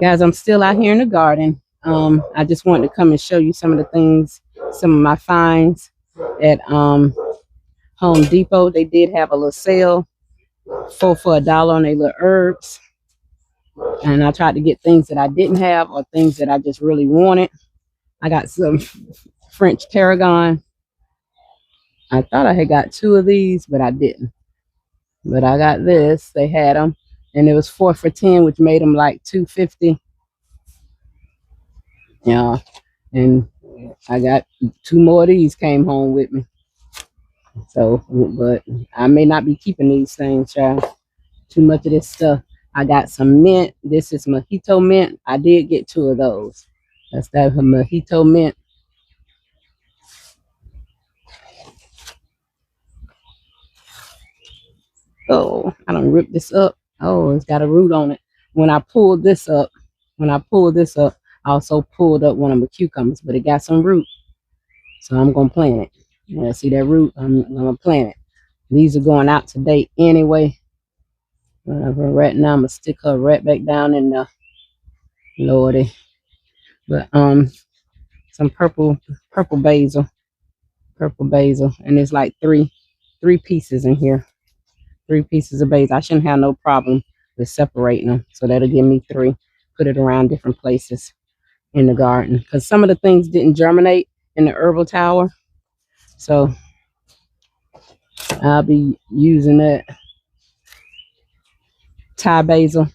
Guys, I'm still out here in the garden. I just wanted to come and show you some of the things, some of my finds at Home Depot. They did have a little sale, 4 for $1 on their little herbs. And I tried to get things that I didn't have or things that I just really wanted. I got some French tarragon. I thought I had got 2 of these, but I didn't. But I got this. They had them, and it was 4 for $10, which made them like $2.50. Yeah, and I got 2 more of these came home with me. So, but I may not be keeping these things, child. Too much of this stuff. I got some mint. This is mojito mint. I did get 2 of those. That's that mojito mint. Oh, I done ripped this up. Oh, it's got a root on it. When I pulled this up, I also pulled up one of my cucumbers, but it got some root. So I'm gonna plant it. Yeah, see that root? I'm gonna plant it. These are going out today anyway. Right now I'm gonna stick her right back down in the Lordy. But some purple basil. And it's like three pieces in here. 3 pieces of basil. I shouldn't have no problem with separating them. So that'll give me 3. Put it around different places in the garden. Because some of the things didn't germinate in the herbal tower. So I'll be using that. Thai basil.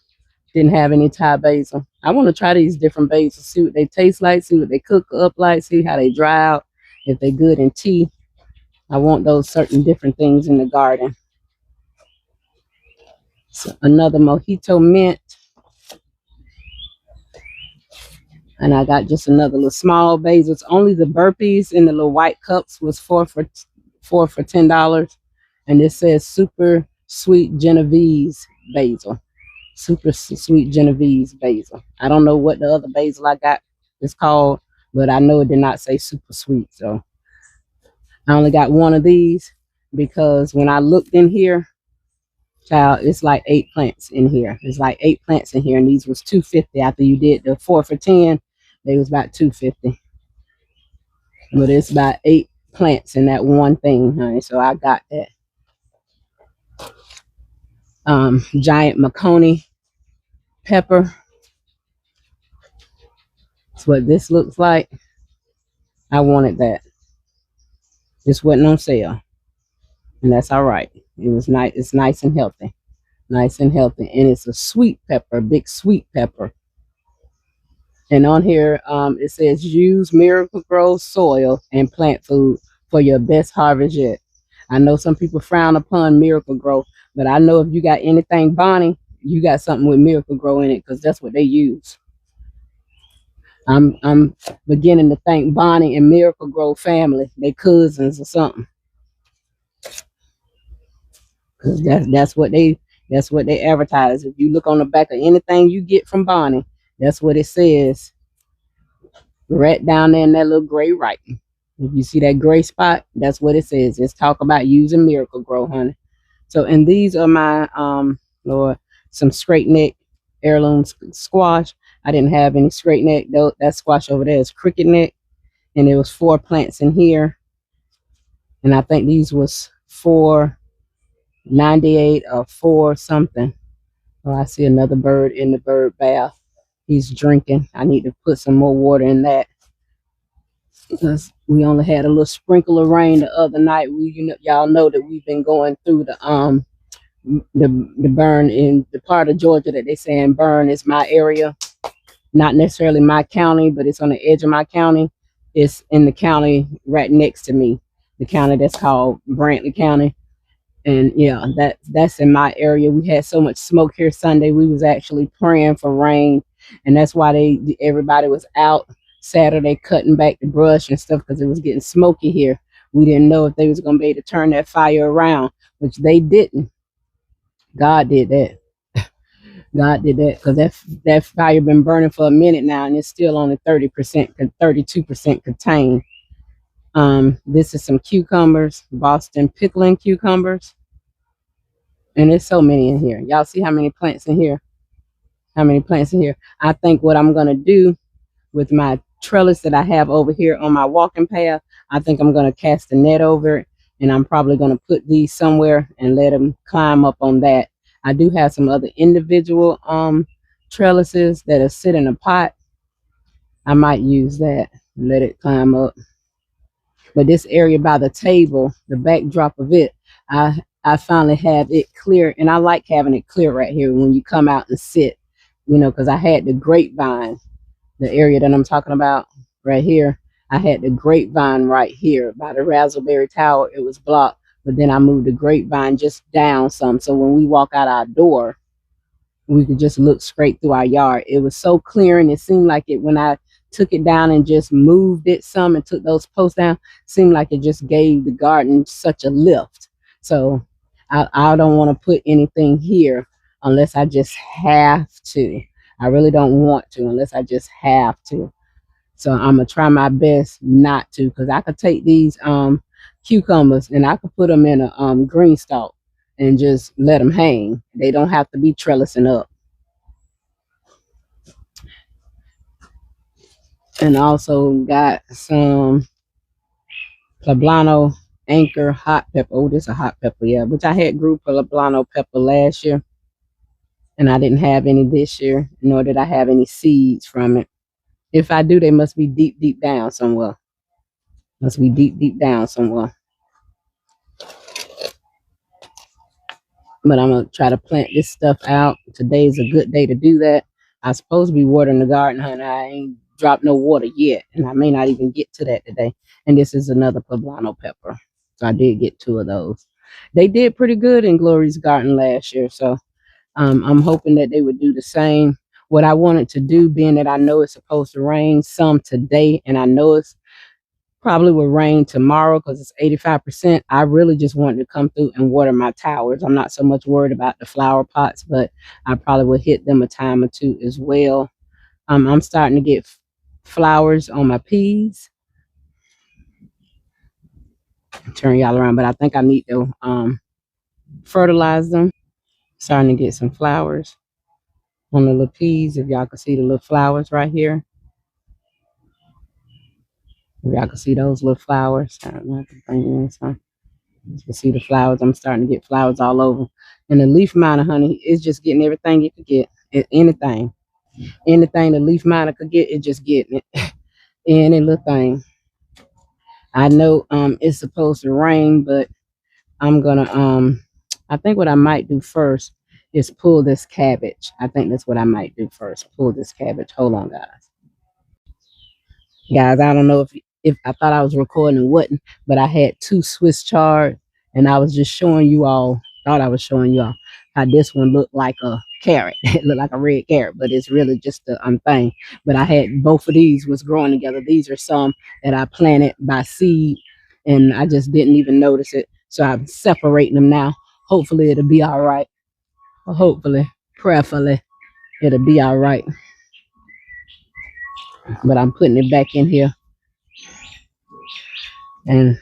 Didn't have any Thai basil. I want to try these different basils. See what they taste like. See what they cook up like. See how they dry out. If they're good in tea. I want those certain different things in the garden. So another mojito mint. And I got just another little small basil. It's only the burpees in the little white cups was 4 for $10. And this says super sweet Genovese basil. Super sweet Genovese basil. I don't know what the other basil I got is called, but I know it did not say super sweet. So I only got 1 of these because when I looked in here, child, it's like 8 plants in here. It's like 8 plants in here, and these was $2.50. After you did the 4 for $10, they was about $2.50. But it's about 8 plants in that one thing, honey. So I got that. Giant Makoni pepper. That's what this looks like. I wanted that. This wasn't on sale, and that's all right. It was nice. It's nice and healthy. Nice and healthy. And it's a sweet pepper, big sweet pepper. And on here, it says use Miracle-Gro soil and plant food for your best harvest yet. I know some people frown upon Miracle-Gro, but I know if you got anything Bonnie, you got something with Miracle-Gro in it, because that's what they use. I'm beginning to think Bonnie and Miracle-Gro family, they cousins or something. Cause that's what they advertise. If you look on the back of anything you get from Bonnie, that's what it says. Right down there in that little gray writing. If you see that gray spot, that's what it says. It's talk about using Miracle-Gro, honey. So, and these are my some straight neck heirloom squash. I didn't have any straight neck. That squash over there is cricket neck, and there was 4 plants in here, and I think these was $4.98 or 4 something. Oh, I see another bird in the bird bath. He's drinking. I need to put some more water in that because we only had a little sprinkle of rain the other night. Y'all know that we've been going through the burn in the part of Georgia that they saying burn is my area. Not necessarily my county, but it's on the edge of my county. It's in the county right next to me, the county that's called Brantley County. And yeah, that's in my area. We had so much smoke here Sunday. We was actually praying for rain, and that's why everybody was out Saturday cutting back the brush and stuff, because it was getting smoky here. We didn't know if they was going to be able to turn that fire around, which they didn't. God did that. God did that, because that fire been burning for a minute now, and it's still only 30%, 32% contained. This is some cucumbers, Boston pickling cucumbers, and there's so many in here. Y'all see how many plants in here? how many plants in here. I think what I'm gonna do with my trellis that I have over here on my walking path, I think I'm gonna cast a net over it, and I'm probably gonna put these somewhere and let them climb up on that. I do have some other individual trellises that are sit in a pot. I might use that and let it climb up. But this area by the table, the backdrop of it, I finally have it clear, and I like having it clear right here when you come out and sit, because I had the grapevine, the area that I'm talking about right here. I had the grapevine right here by the Raspberry Tower. It was blocked, but then I moved the grapevine just down some, so when we walk out our door, we could just look straight through our yard. It was so clear, and it seemed like it when I took it down and just moved it some and took those posts down, seemed like it just gave the garden such a lift. So I don't want to put anything here unless I just have to. I really don't want to unless I just have to. So I'm gonna try my best not to, because I could take these cucumbers and I could put them in a green stalk and just let them hang. They don't have to be trellising up. And also got some poblano anchor hot pepper. Oh, this is a hot pepper, yeah, which I had grew poblano pepper last year, and I didn't have any this year, nor did I have any seeds from it. If I do, they must be deep, deep down somewhere. Must be deep, deep down somewhere. But I'm going to try to plant this stuff out. Today's a good day to do that. I'm supposed to be watering the garden, honey. I ain't dropped no water yet, and I may not even get to that today. And this is another poblano pepper. So I did get 2 of those. They did pretty good in Glory's garden last year, so I'm hoping that they would do the same. What I wanted to do, being that I know it's supposed to rain some today, and I know it's probably will rain tomorrow because it's 85%. I really just wanted to come through and water my towers. I'm not so much worried about the flower pots, but I probably will hit them a time or 2 as well. I'm starting to get flowers on my peas. Turn y'all around, but I think I need to fertilize them. Starting to get some flowers on the little peas. If y'all can see the little flowers right here. If y'all can see those little flowers. I don't have to bring in some. You can see the flowers. I'm starting to get flowers all over. And the leaf miner, honey, is just getting everything it could get. Anything the leaf miner could get, it just getting it. Any little thing. I know it's supposed to rain, but I'm gonna I think what I might do first is pull this cabbage. I think that's what I might do first. Pull this cabbage. Hold on, guys. Guys, I don't know if I thought I was recording and wasn't, but I had 2 Swiss chard, and I was just showing you all, thought I was showing you all how this one looked like a carrot. It looked like a red carrot, but it's really just a thing. But I had both of these was growing together. These are some that I planted by seed, and I just didn't even notice it. So I'm separating them now. Hopefully it'll be all right. Hopefully, prayerfully, it'll be all right. But I'm putting it back in here. And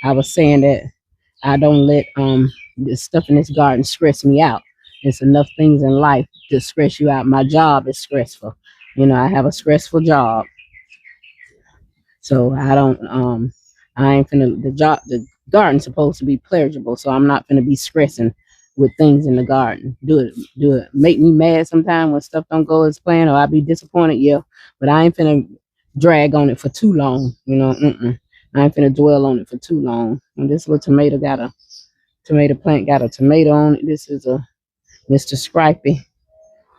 I was saying that I don't let this stuff in this garden stress me out. There's enough things in life to stress you out. My job is stressful. I have a stressful job. So I ain't finna, the garden's supposed to be pleasurable, so I'm not finna be stressing with things in the garden. Do it make me mad sometimes when stuff don't go as planned, or I be disappointed, yeah. But I ain't finna drag on it for too long, I ain't finna dwell on it for too long. And this little tomato plant got a tomato on it. This is a Mr. Stripey,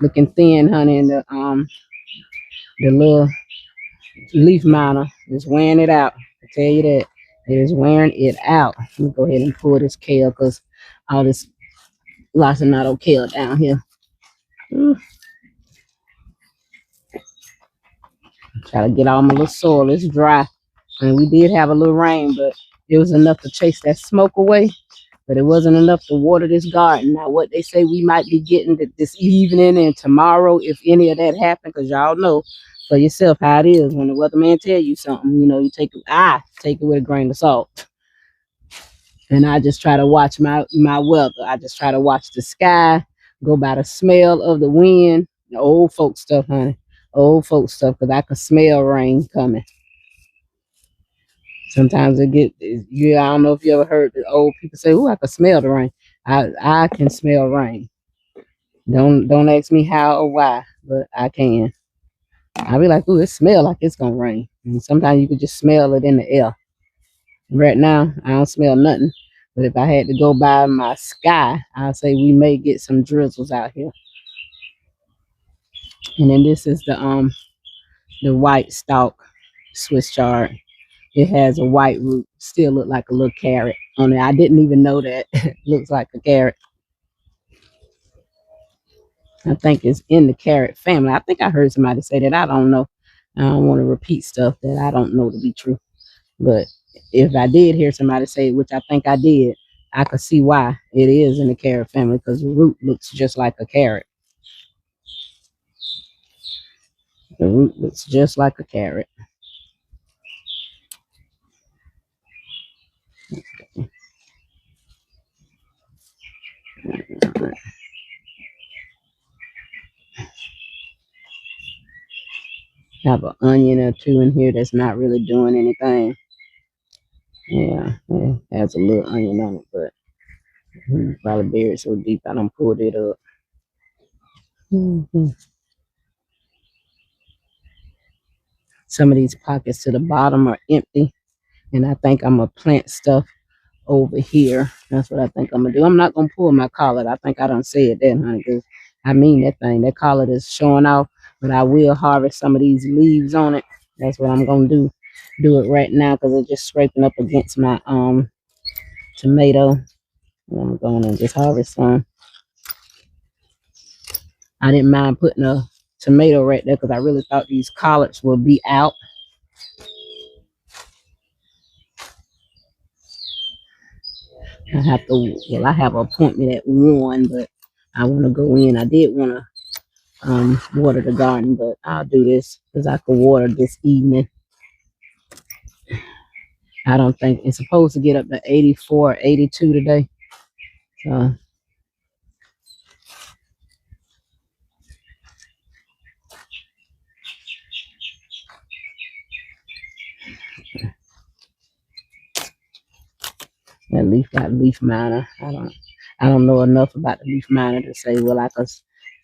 looking thin, honey, and the little leaf miner is wearing it out. I tell you that. It is wearing it out. Let me go ahead and pull this kale, because all this lacinato kale down here. Try to get all my little soil. It's dry. And we did have a little rain, but it was enough to chase that smoke away. But it wasn't enough to water this garden. Now, what they say we might be getting this evening and tomorrow, if any of that happened, because y'all know for yourself how it is when the weatherman tell you something. You take it with a grain of salt. And I just try to watch my weather. I just try to watch the sky, go by the smell of the wind. The old folk stuff, honey. Old folk stuff, because I could smell rain coming. Sometimes it get you. I don't know if you ever heard the old people say, "Oh, I can smell the rain." I can smell rain. Don't ask me how or why, but I can. I be like, "Ooh, it smell like it's gonna rain." And sometimes you can just smell it in the air. Right now, I don't smell nothing. But if I had to go by my sky, I'll say we may get some drizzles out here. And then this is the white stalk Swiss chard. It has a white root, still look like a little carrot on it. I didn't even know that. Looks like a carrot. I think it's in the carrot family. I think I heard somebody say that. I don't know. I don't want to repeat stuff that I don't know to be true. But if I did hear somebody say it, which I think I did, I could see why it is in the carrot family, because the root looks just like a carrot. The root looks just like a carrot. Have an onion or two in here that's not really doing anything. Yeah, it has a little onion on it, but probably buried so deep I don't pulled it up. Some of these pockets to the bottom are empty, and I think I'm gonna plant stuff over here. That's what I think I'm gonna do. I'm not gonna pull my collet. I think I done said that, honey, because I mean that thing. That collet is showing off, but I will harvest some of these leaves on it. That's what I'm gonna do. Do it right now because it's just scraping up against my tomato. I'm going to just harvest some. I didn't mind putting a tomato right there because I really thought these collards would be out. I have to, well, I have an appointment at 1, but I want to go in. I did want to water the garden, but I'll do this because I could water this evening. I don't think it's supposed to get up to 84, 82 today. So that leaf got leaf miner. I don't know enough about the leaf miner to say, well, I could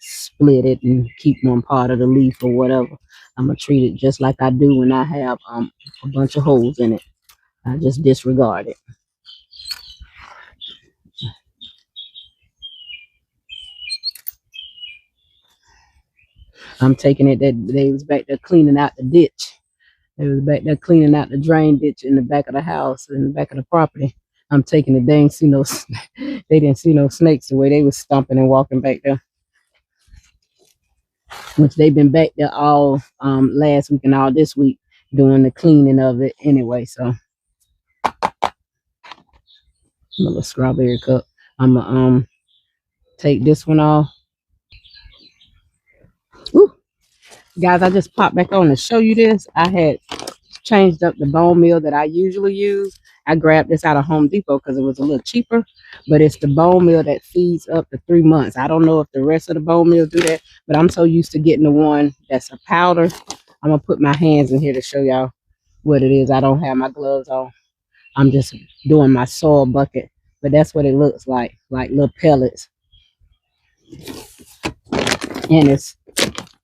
split it and keep one part of the leaf or whatever. I'm gonna treat it just like I do when I have a bunch of holes in it. I just disregard it. I'm taking it that they was back there cleaning out the ditch. They was back there cleaning out the drain ditch in the back of the house, in the back of the property. I'm taking it. They ain't see no, they didn't see no snakes the way they was stomping and walking back there. Which they've been back there all last week and all this week doing the cleaning of it anyway. So another strawberry cup. I'm gonna take this one off. Ooh. Guys, I just popped back on to show you this. I had changed up the bone meal that I usually use. I grabbed this out of Home Depot because it was a little cheaper, but it's the bone meal that feeds up to 3 months. I don't know if the rest of the bone meal do that, but I'm so used to getting the one that's a powder. I'm gonna put my hands in here to show y'all what it is. I don't have my gloves on. I'm just doing my soil bucket, but that's what it looks like little pellets. And it's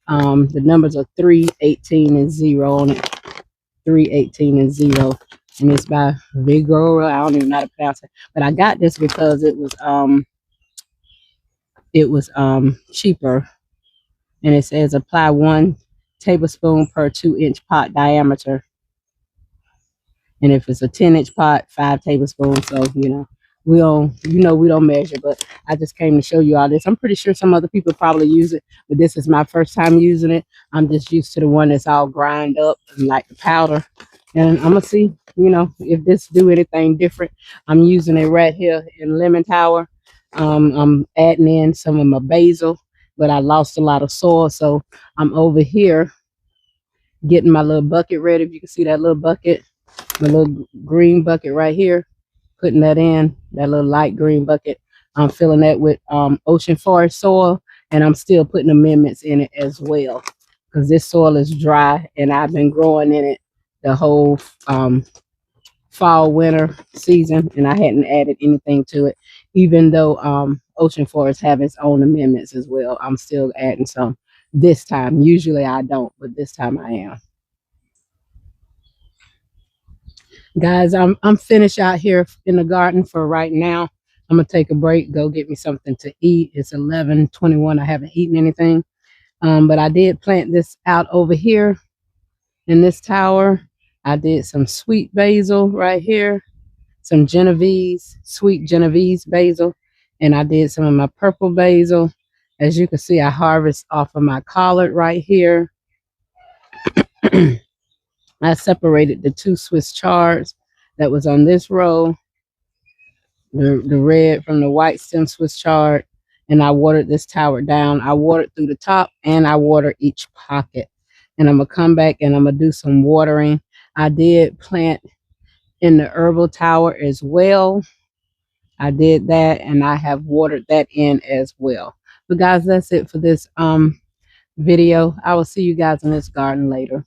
the numbers are 3, 18, and 0 on it. 3, 18, and 0. And it's by Vigora. I don't even know how to pronounce it. But I got this because it was cheaper. And it says apply 1 tablespoon per 2-inch pot diameter. And if it's a 10-inch pot, 5 tablespoons. So, we don't measure, but I just came to show you all this. I'm pretty sure some other people probably use it, but this is my first time using it. I'm just used to the one that's all grind up and like the powder. And I'm gonna see, if this do anything different. I'm using it right here in Lemon Tower. I'm adding in some of my basil, but I lost a lot of soil, so I'm over here getting my little bucket ready. If you can see that little bucket, my little green bucket right here, putting that in, that little light green bucket. I'm filling that with ocean forest soil, and I'm still putting amendments in it as well, because this soil is dry and I've been growing in it the whole fall winter season, and I hadn't added anything to it, even though ocean forest have its own amendments as well. I'm still adding some this time. Usually I don't, but this time I am. Guys, I'm finished out here in the garden for right now. I'm gonna take a break, go get me something to eat. It's 11:21. I haven't eaten anything, but I did plant this out over here in this tower. I did some sweet basil right here, some Genovese, sweet Genovese basil, and I did some of my purple basil. As you can see, I harvest off of my collard right here. I separated the 2 Swiss chards that was on this row, the red from the white stem Swiss chard, and I watered this tower down. I watered through the top and I watered each pocket. And I'm gonna come back and I'm gonna do some watering. I did plant in the herbal tower as well. I did that and I have watered that in as well. But guys, that's it for this video. I will see you guys in this garden later.